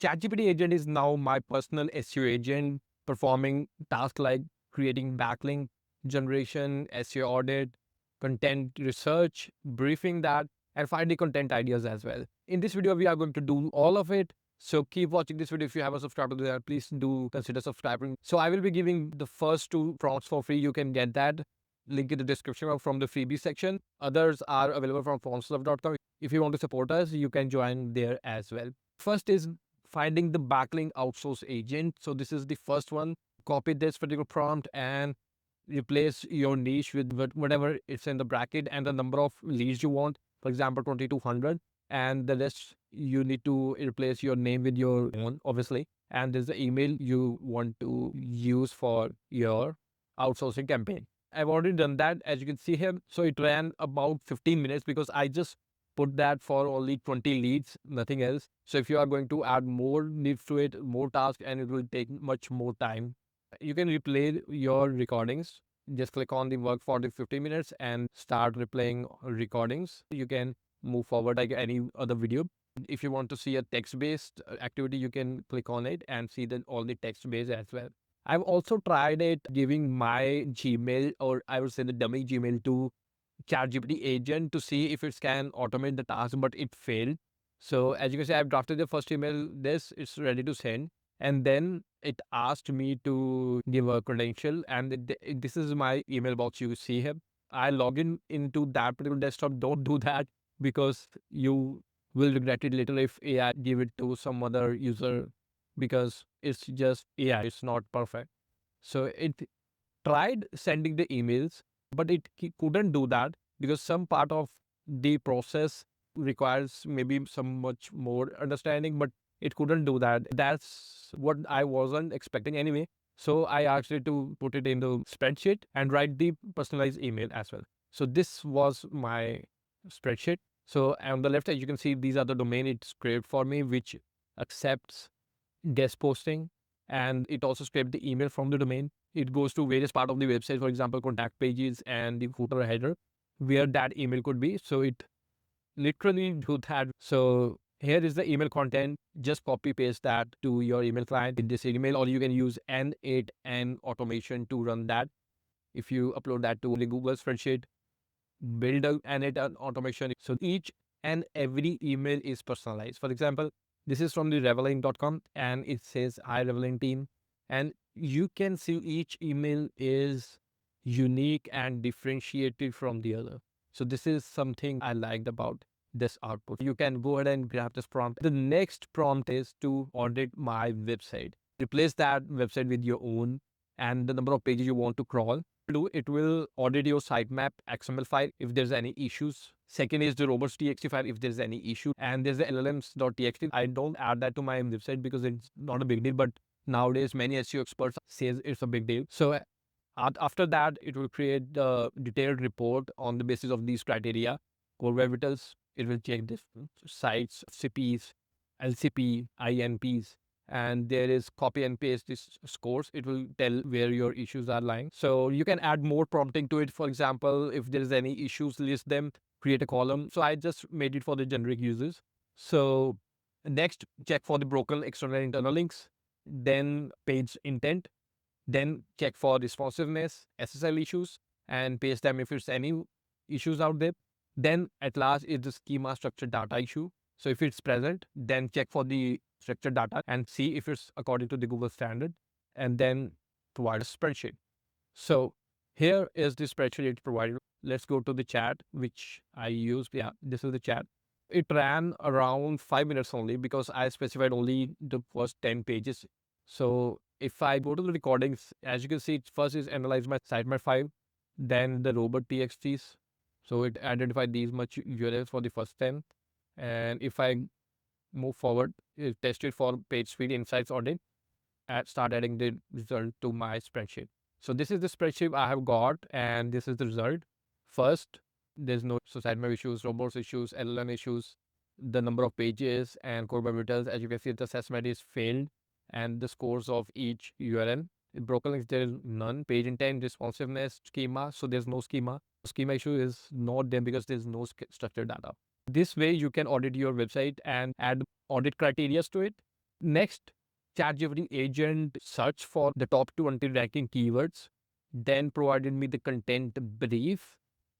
ChatGPT Agent is now my personal SEO agent, performing tasks like creating backlink generation, SEO audit, content research, briefing that, and finding content ideas as well. In this video, we are going to do all of it. So keep watching this video. If you haven't subscribed to that, please do consider subscribing. So I will be giving the first two prompts for free. You can get that link in the description or from the freebie section. Others are available from formstuff.com. If you want to support us, you can join there as well. First is finding the backlink outsource agent. So this is the first one. Copy this particular prompt and replace your niche with whatever it's in the bracket and the number of leads you want. For example, 2200, and the rest you need to replace your name with your own, obviously. And there's the email you want to use for your outsourcing campaign. I've already done that, as you can see here. So it ran about 15 minutes because I just put that for only 20 leads, nothing else. So if you are going to add more leads to it, more tasks, and it will take much more time. You can replay your recordings. Just click on the work for the 50 minutes and start replaying recordings. You can move forward like any other video. If you want to see a text-based activity, you can click on it and see all the text-based as well. I've also tried it giving my Gmail, or I would say the dummy Gmail, to ChatGPT agent to see if it can automate the task, but it failed. So as you can see, I've drafted the first email. It's ready to send. And then it asked me to give a credential, and this is my email box you see here. I log into that particular desktop. Don't do that because you will regret it later if AI give it to some other user, because it's just AI. It's not perfect. So it tried sending the emails, but it couldn't do that because some part of the process requires maybe some much more understanding, but it couldn't do that. That's what I wasn't expecting anyway. So I asked it to put it in the spreadsheet and write the personalized email as well. So this was my spreadsheet. So on the left side, you can see these are the domain it scraped for me, which accepts guest posting, and it also scraped the email from the domain. It goes to various part of the website, for example, contact pages and the footer header where that email could be. So it literally do that. So here is the email content. Just copy paste that to your email client in this email, or you can use N8N automation to run that. If you upload that to the Google spreadsheet, build an N8N automation. So each and every email is personalized. For example, this is from the reveling.com and it says, "Hi Reveling team." And you can see each email is unique and differentiated from the other. So this is something I liked about this output. You can go ahead and grab this prompt. The next prompt is to audit my website. Replace that website with your own and the number of pages you want to crawl. It will audit your sitemap XML file if there's any issues. Second is the robots.txt file if there's any issue. And there's the llms.txt. I don't add that to my website because it's not a big deal, but nowadays many SEO experts says it's a big deal. So after that, it will create the detailed report on the basis of these criteria. Core web vitals, it will check the sites, CPs, LCP, INPs, and there is copy and paste this scores. It will tell where your issues are lying. So you can add more prompting to it. For example, if there is any issues, list them, create a column. So I just made it for the generic users. So next, check for the broken external and internal links, then page intent, then check for responsiveness, SSL issues, and paste them if there's any issues out there. Then at last is the schema structured data issue. So if it's present, then check for the structured data and see if it's according to the Google standard, and then provide a spreadsheet. So here is the spreadsheet it provided. Let's go to the chat, which I used. Yeah, this is the chat. It ran around 5 minutes only because I specified only the first 10 pages. So if I go to the recordings, as you can see, first is analyze my sitemap file, then the robot.txts. So it identified these much URLs for the first 10. And if I move forward, it tested for page speed insights audit and start adding the result to my spreadsheet. So this is the spreadsheet I have got, and this is the result. First, there's no sitemap issues, robots issues, LLM issues, the number of pages and core web vitals. As you can see, the assessment is failed, and the scores of each URL. In broken links, there is none. Page intent, responsiveness, schema. So there's no schema. Schema issue is not there because there's no structured data. This way, you can audit your website and add audit criteria to it. Next, ChatGPT Agent searched for the top 20 ranking keywords, then provided me the content brief,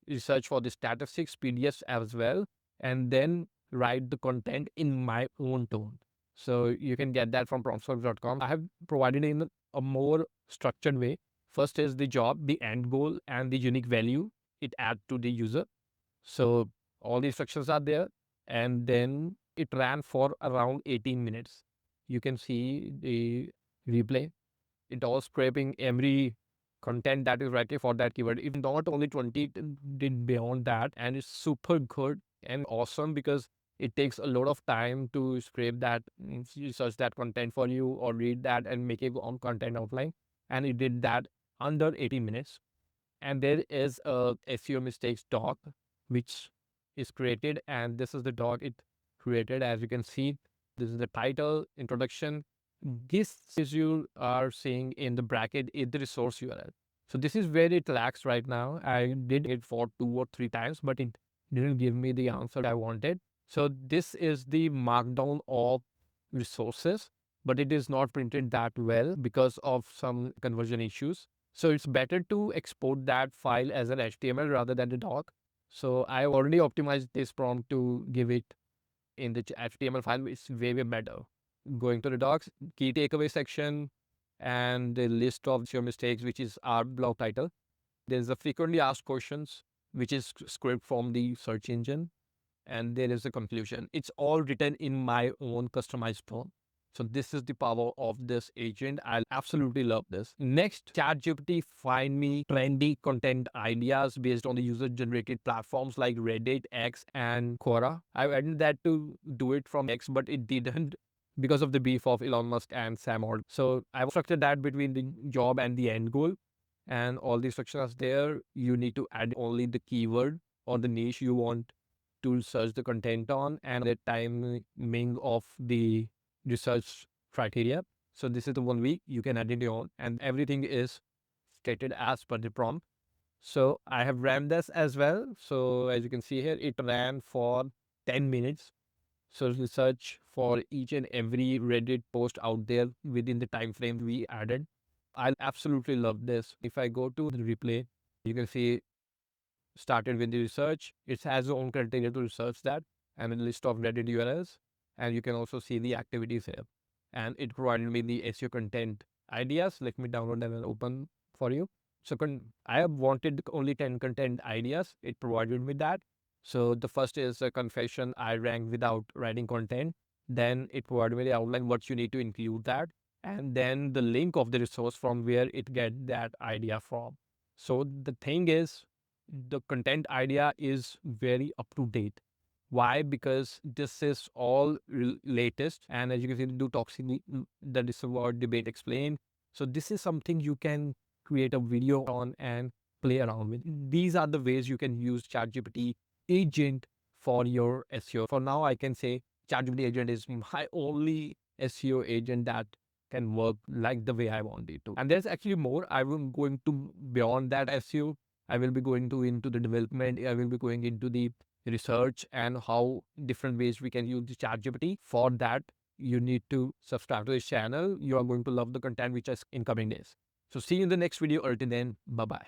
research for the statistics, PDFs as well, and then write the content in my own tone. So you can get that from promptsource.com. I have provided in a more structured way. First is the job, the end goal, and the unique value it adds to the user. So all the instructions are there, and then it ran for around 18 minutes. You can see the replay. It was scraping every content that is ready for that keyword. If not only 20, it did beyond that, and it's super good and awesome because it takes a lot of time to scrape that, search that content for you or read that and make your own content outline. And it did that under 80 minutes. And there is a SEO mistakes doc which is created, and this is the doc it created. As you can see, this is the title, introduction. This is you are seeing in the bracket is the resource URL. So this is where it lacks right now. I did it for 2 or 3 times, but it didn't give me the answer I wanted. So this is the markdown of resources, but it is not printed that well because of some conversion issues. So it's better to export that file as an HTML rather than the doc. So I have already optimized this prompt to give it in the HTML file. It's way, way better. Going to the docs, key takeaway section, and the list of your mistakes, which is our blog title. There's a frequently asked questions, which is script from the search engine. And there is a conclusion. It's all written in my own customized tone. So this is the power of this agent. I absolutely love this. Next, ChatGPT find me trendy content ideas based on the user-generated platforms like Reddit, X, and Quora. I added that to do it from X, but it didn't because of the beef of Elon Musk and Sam Altman. So I've structured that between the job and the end goal. And all the instructions there, you need to add only the keyword or the niche you want to search the content on and the timing of the research criteria. So this is the 1 week you can edit your own, and everything is stated as per the prompt. So I have ran this as well. So as you can see here, it ran for 10 minutes. So research for each and every Reddit post out there within the time frame we added. I absolutely love this. If I go to the replay, you can see started with the research. It has its own criteria to research that and a list of Reddit URLs. And you can also see the activities here. And it provided me the SEO content ideas. Let me download them and open for you. So I have wanted only 10 content ideas. It provided me that. So the first is a confession. I ranked without writing content. Then it provided me the outline, what you need to include that. And then the link of the resource from where it get that idea from. So the thing is, the content idea is very up to date. Why? Because this is all latest, and as you can see, do toxic the disavowed debate explained. So this is something you can create a video on and play around with. These are the ways you can use ChatGPT Agent for your SEO. For now, I can say ChatGPT Agent is my only SEO agent that can work like the way I want it to. And there's actually more. I will going to beyond that SEO. I will be going to into the development. I will be going into the research and how different ways we can use the ChatGPT. For that, you need to subscribe to this channel. You are going to love the content which is in coming days. So see you in the next video. Until then, bye-bye.